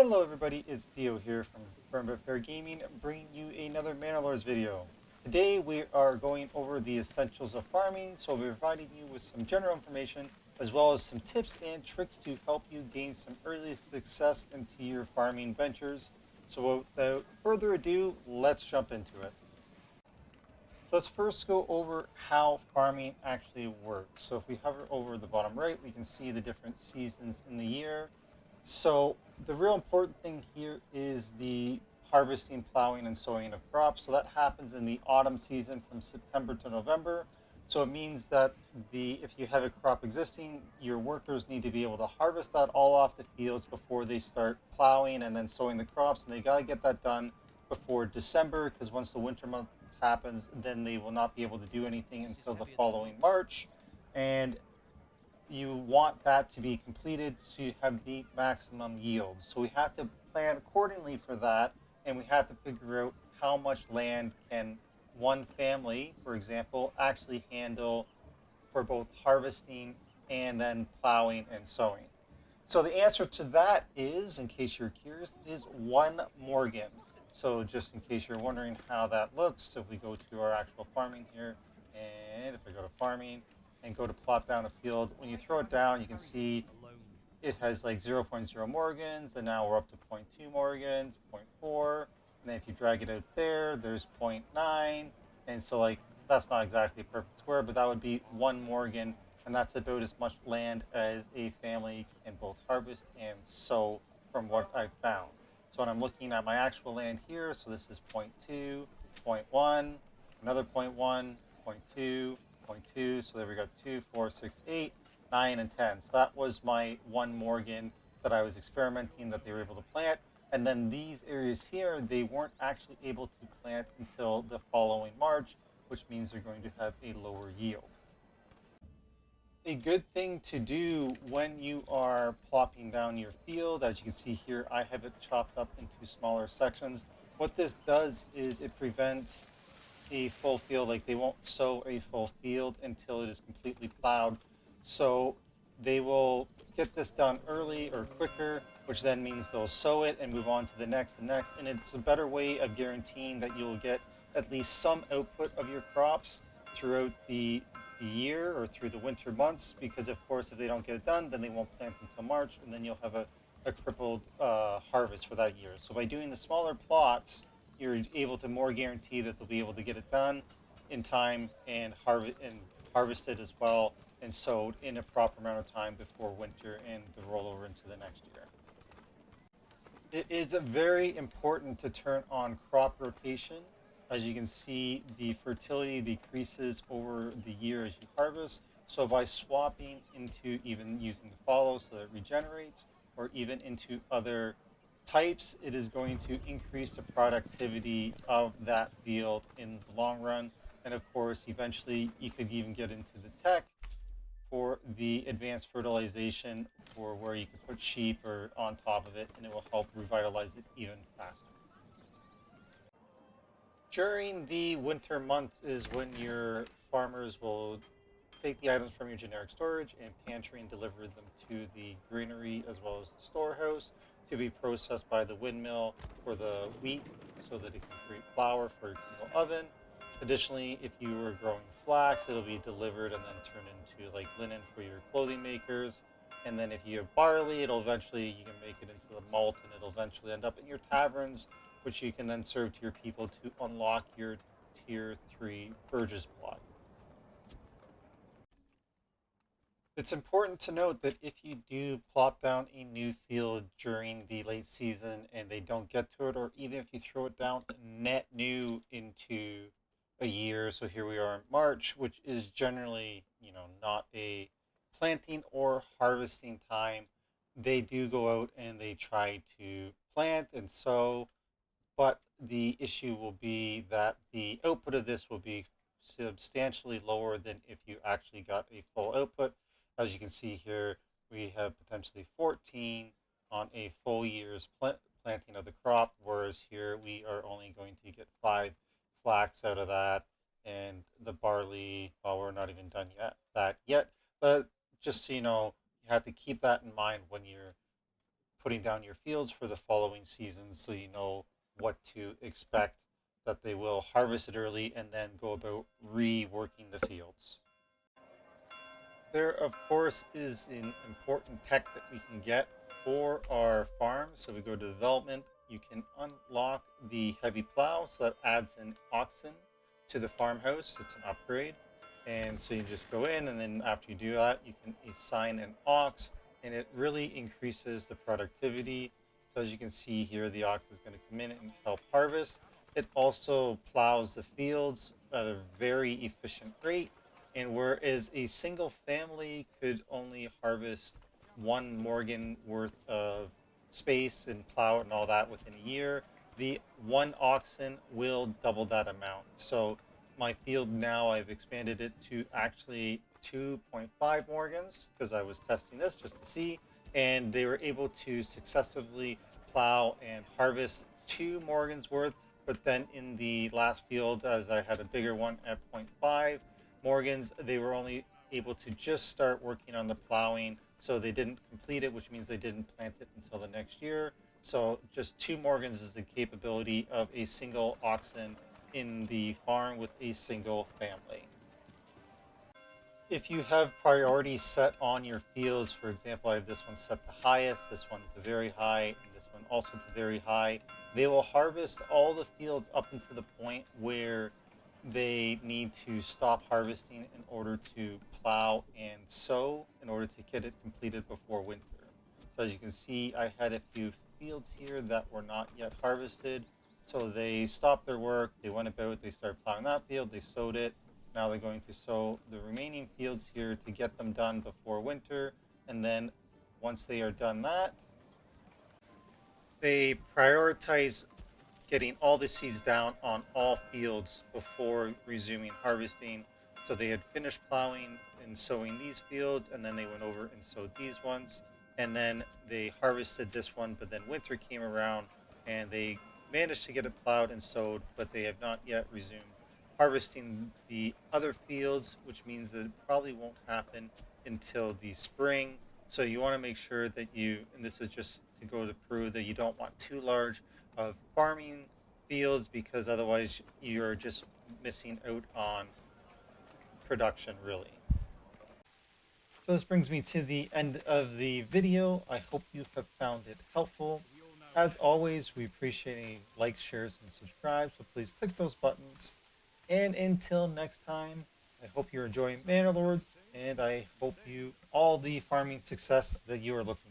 Hello everybody, it's Theo here from Firm But Fair Gaming, bringing you another Manor video. Today we are going over the essentials of farming, so we'll be providing you with some general information as well as some tips and tricks to help you gain some early success into your farming ventures. So without further ado, let's jump into it. So let's first go over how farming actually works. So if we hover over the bottom right, we can see the different seasons in the year. So the real important thing here is the harvesting, plowing, and sowing of crops. So that happens in the autumn season from September to November. So it means that if you have a crop existing, your workers need to be able to harvest that all off the fields before they start plowing and then sowing the crops. And they got to get that done before December, because once the winter months happens, then they will not be able to do anything until the following March. And you want that to be completed to have the maximum yield. So we have to plan accordingly for that, and we have to figure out how much land can one family, for example, actually handle for both harvesting and then plowing and sowing. So the answer to that is, in case you're curious, is 1 Morgan. So just in case you're wondering how that looks, so if we go to our actual farming here, and if I go to farming and go to plot down a field, when you throw it down, you can see it has like zero point 0.0 Morgans, and now we're up to zero point 0.2 Morgans, zero point 0.4, and then if you drag it out there, there's 0.9, and so like that's not exactly a perfect square, but that would be 1 Morgan, and that's about as much land as a family can both harvest and sow from what I've found. So when I'm looking at my actual land here, so this is zero point 0.2, zero point 0.1, another 0.1, 0.2, 0.2, so there we got 2, 4, 6, 8, 9, and 10. So that was my 1 Morgan that I was experimenting that they were able to plant. And then these areas here, they weren't actually able to plant until the following March, which means they're going to have a lower yield. A good thing to do when you are plopping down your field, as you can see here, I have it chopped up into smaller sections. What this does is it prevents a full field, like they won't sow a full field until it is completely plowed. So they will get this done early or quicker, which then means they'll sow it and move on to the next and next. And it's a better way of guaranteeing that you'll get at least some output of your crops throughout the year or through the winter months, because of course if they don't get it done, then they won't plant until March, and then you'll have a crippled harvest for that year. So by doing the smaller plots, you're able to more guarantee that they'll be able to get it done in time and harvest it as well and sowed in a proper amount of time before winter and the rollover into the next year. It is very important to turn on crop rotation. As you can see, the fertility decreases over the year as you harvest. So by swapping into even using the follow so that it regenerates, or even into other types, it is going to increase the productivity of that field in the long run. And of course, eventually you could even get into the tech for the advanced fertilization, for where you can put sheep or on top of it, and it will help revitalize it even faster. During the winter months is when your farmers will take the items from your generic storage and pantry and deliver them to the granary as well as the storehouse to be processed by the windmill for the wheat so that it can create flour for your oven. Additionally, if you are growing flax, it'll be delivered and then turned into like linen for your clothing makers. And then if you have barley, it'll eventually, you can make it into the malt and it'll eventually end up in your taverns, which you can then serve to your people to unlock your tier 3 Burgess plot. It's important to note that if you do plop down a new field during the late season and they don't get to it, or even if you throw it down net new into a year, so here we are in March, which is generally, not a planting or harvesting time, they do go out and they try to plant and sow, but the issue will be that the output of this will be substantially lower than if you actually got a full output. As you can see here, we have potentially 14 on a full year's planting of the crop, whereas here we are only going to get 5 flax out of that, and the barley, well, we're not even done yet. But just so you know, you have to keep that in mind when you're putting down your fields for the following season so you know what to expect, that they will harvest it early and then go about reworking the fields. There, of course, is an important tech that we can get for our farm. So we go to development, you can unlock the heavy plow, so that adds an oxen to the farmhouse. It's an upgrade. And so you just go in, and then after you do that, you can assign an ox, and it really increases the productivity. So as you can see here, the ox is going to come in and help harvest. It also plows the fields at a very efficient rate, and whereas a single family could only harvest 1 Morgan worth of space and plow it and all that within a year, the one oxen will double that amount. So my field now, I've expanded it to actually 2.5 Morgans because I was testing this just to see, and they were able to successfully plow and harvest 2 Morgans worth. But then in the last field, as I had a bigger one at 0.5 Morgans, they were only able to just start working on the plowing, so they didn't complete it, which means they didn't plant it until the next year. So just 2 Morgans is the capability of a single oxen in the farm with a single family. If you have priorities set on your fields, for example, I have this one set to highest, this one to very high, and this one also to very high, they will harvest all the fields up until the point where they need to stop harvesting in order to plow and sow in order to get it completed before winter. So as you can see, I had a few fields here that were not yet harvested. So they stopped their work, they went about, they started plowing that field, they sowed it. Now they're going to sow the remaining fields here to get them done before winter. And then once they are done that, they prioritize getting all the seeds down on all fields before resuming harvesting. So they had finished plowing and sowing these fields, and then they went over and sowed these ones, and then they harvested this one, but then winter came around and they managed to get it plowed and sowed, but they have not yet resumed harvesting the other fields, which means that it probably won't happen until the spring. So you want to make sure that you, and this is just to go to prove that you don't want too large of farming fields, because otherwise you're just missing out on production, really. So this brings me to the end of the video. I hope you have found it helpful. As always, we appreciate any likes, shares, and subscribes, so please click those buttons. And until next time, I hope you're enjoying Manor Lords, and I hope you all the farming success that you are looking